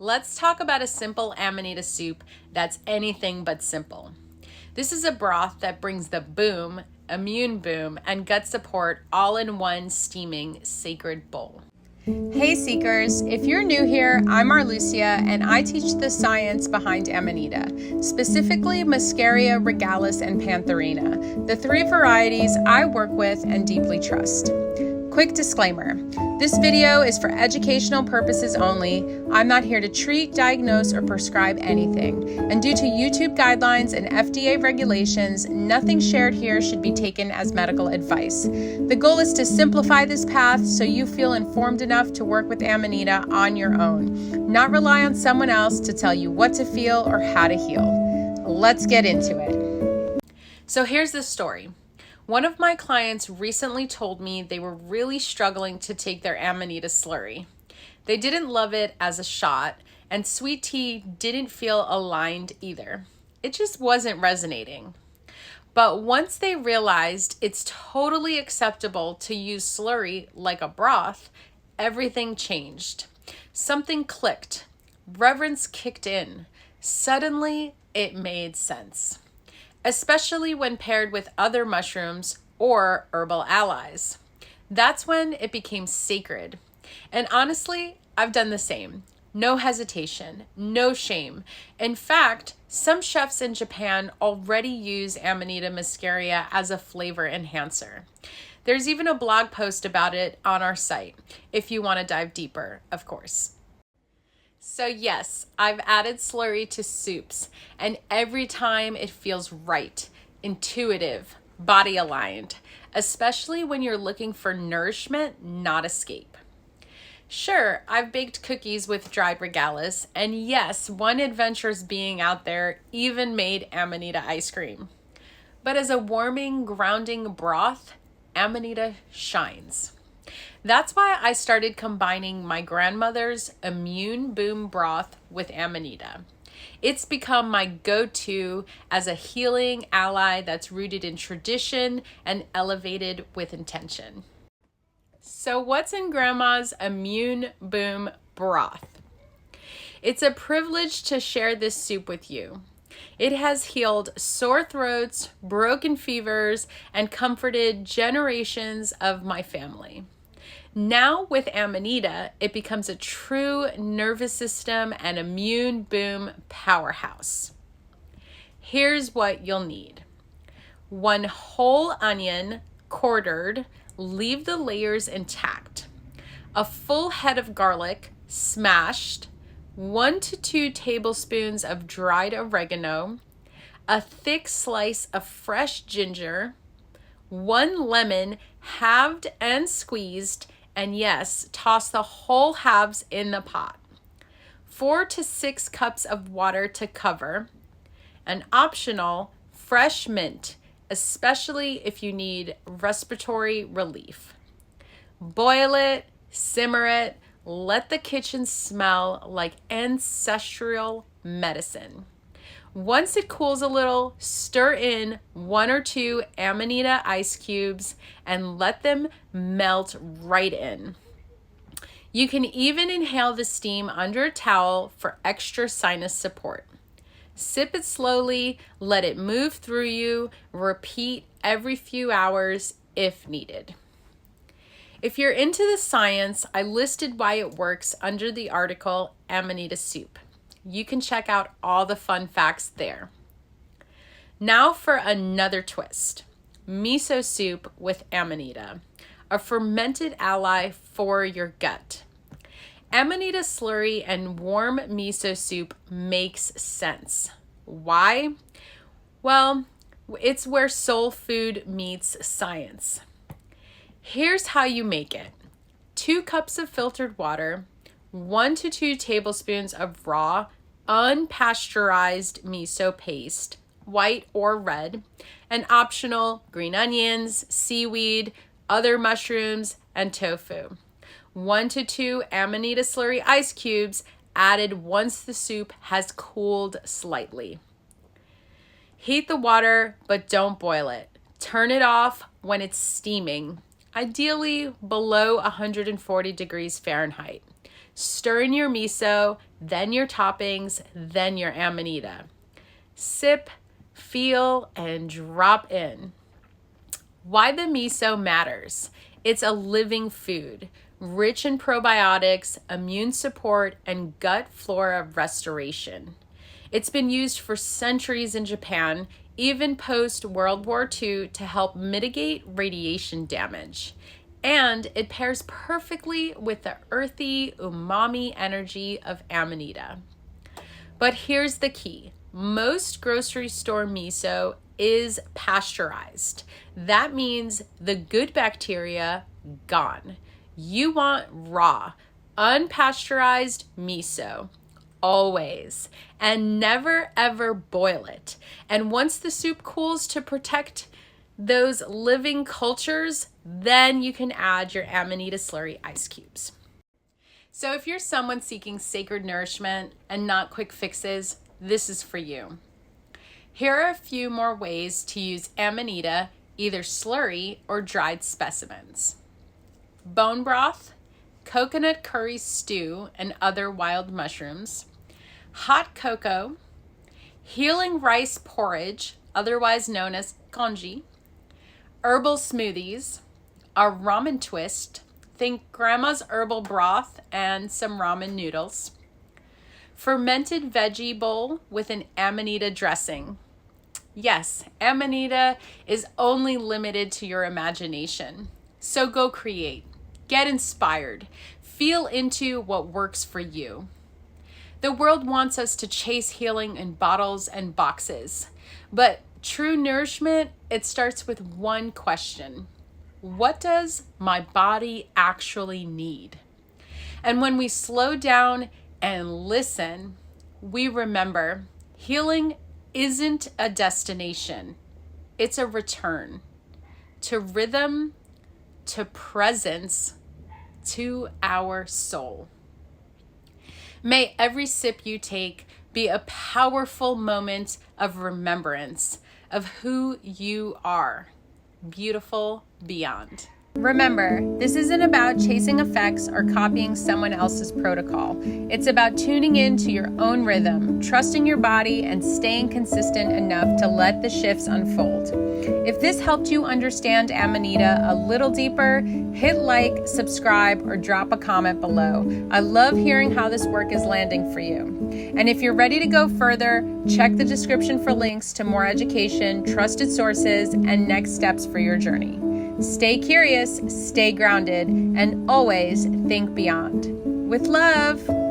Let's talk about a simple Amanita soup that's anything but simple. This is a broth that brings the boom, immune boom, and gut support all in one steaming sacred bowl. Hey Seekers, if you're new here, I'm Marlucia and I teach the science behind Amanita, specifically Muscaria, Regalis, and Pantherina, the three varieties I work with and deeply trust. Quick disclaimer, this video is for educational purposes only. I'm not here to treat, diagnose, or prescribe anything. And due to YouTube guidelines and FDA regulations, nothing shared here should be taken as medical advice. The goal is to simplify this path so you feel informed enough to work with Amanita on your own, not rely on someone else to tell you what to feel or how to heal. Let's get into it. So here's the story. One of my clients recently told me they were really struggling to take their Amanita slurry. They didn't love it as a shot, and sweet tea didn't feel aligned either. It just wasn't resonating. But once they realized it's totally acceptable to use slurry like a broth, everything changed. Something clicked. Reverence kicked in. Suddenly, it made sense, especially when paired with other mushrooms or herbal allies. That's when it became sacred. And honestly, I've done the same. No hesitation, no shame. In fact, some chefs in Japan already use Amanita muscaria as a flavor enhancer. There's even a blog post about it on our site, if you want to dive deeper, of course. So yes, I've added slurry to soups, and every time it feels right, intuitive, body aligned, especially when you're looking for nourishment, not escape. Sure, I've baked cookies with dried regalis, and yes, one adventurous being out there even made Amanita ice cream. But as a warming, grounding broth, Amanita shines. That's why I started combining my grandmother's immune boom broth with Amanita. It's become my go-to as a healing ally that's rooted in tradition and elevated with intention. So what's in Grandma's immune boom broth? It's a privilege to share this soup with you. It has healed sore throats, broken fevers, and comforted generations of my family. Now with Amanita, it becomes a true nervous system and immune boom powerhouse. Here's what you'll need. 1 whole onion, quartered, leave the layers intact. A full head of garlic, smashed. 1 to 2 tablespoons of dried oregano. A thick slice of fresh ginger. 1 lemon, halved and squeezed. And yes, toss the whole halves in the pot. 4 to 6 cups of water to cover. And optional, fresh mint, especially if you need respiratory relief. Boil it, simmer it, let the kitchen smell like ancestral medicine. Once it cools a little, stir in 1 or 2 Amanita ice cubes and let them melt right in. You can even inhale the steam under a towel for extra sinus support. Sip it slowly, let it move through you, repeat every few hours if needed. If you're into the science, I listed why it works under the article Amanita Soup. You can check out all the fun facts there. Now for another twist. Miso soup with Amanita, a fermented ally for your gut. Amanita slurry and warm miso soup makes sense. Why? Well, it's where soul food meets science. Here's how you make it. 2 cups of filtered water, 1 to 2 tablespoons of raw, unpasteurized miso paste, white or red, and optional green onions, seaweed, other mushrooms, and tofu. 1 to 2 Amanita slurry ice cubes added once the soup has cooled slightly. Heat the water, but don't boil it. Turn it off when it's steaming, ideally below 140 degrees Fahrenheit. Stir in your miso, then your toppings, then your Amanita. Sip, feel, and drop in. Why the miso matters. It's a living food, rich in probiotics, immune support, and gut flora restoration. It's been used for centuries in Japan, even post-World War II, to help mitigate radiation damage. And it pairs perfectly with the earthy, umami energy of Amanita. But here's the key. Most grocery store miso is pasteurized. That means the good bacteria gone. You want raw, unpasteurized miso, always. And never ever boil it. And once the soup cools to protect those living cultures, then you can add your Amanita slurry ice cubes. So if you're someone seeking sacred nourishment and not quick fixes, this is for you. Here are a few more ways to use Amanita, either slurry or dried specimens. Bone broth, coconut curry stew and other wild mushrooms, hot cocoa, healing rice porridge, otherwise known as congee, herbal smoothies, a ramen twist, think grandma's herbal broth and some ramen noodles, fermented veggie bowl with an Amanita dressing. Yes, Amanita is only limited to your imagination. So go create, get inspired, feel into what works for you. The world wants us to chase healing in bottles and boxes, but true nourishment, it starts with one question. What does my body actually need? And when we slow down and listen, we remember healing isn't a destination. It's a return to rhythm, to presence, to our soul. May every sip you take be a powerful moment of remembrance of who you are, beautiful beyond. Remember, this isn't about chasing effects or copying someone else's protocol. It's about tuning into your own rhythm, trusting your body, and staying consistent enough to let the shifts unfold. If this helped you understand Amanita a little deeper, hit like, subscribe, or drop a comment below. I love hearing how this work is landing for you. And if you're ready to go further, check the description for links to more education, trusted sources, and next steps for your journey. Stay curious, stay grounded, and always think beyond. With love.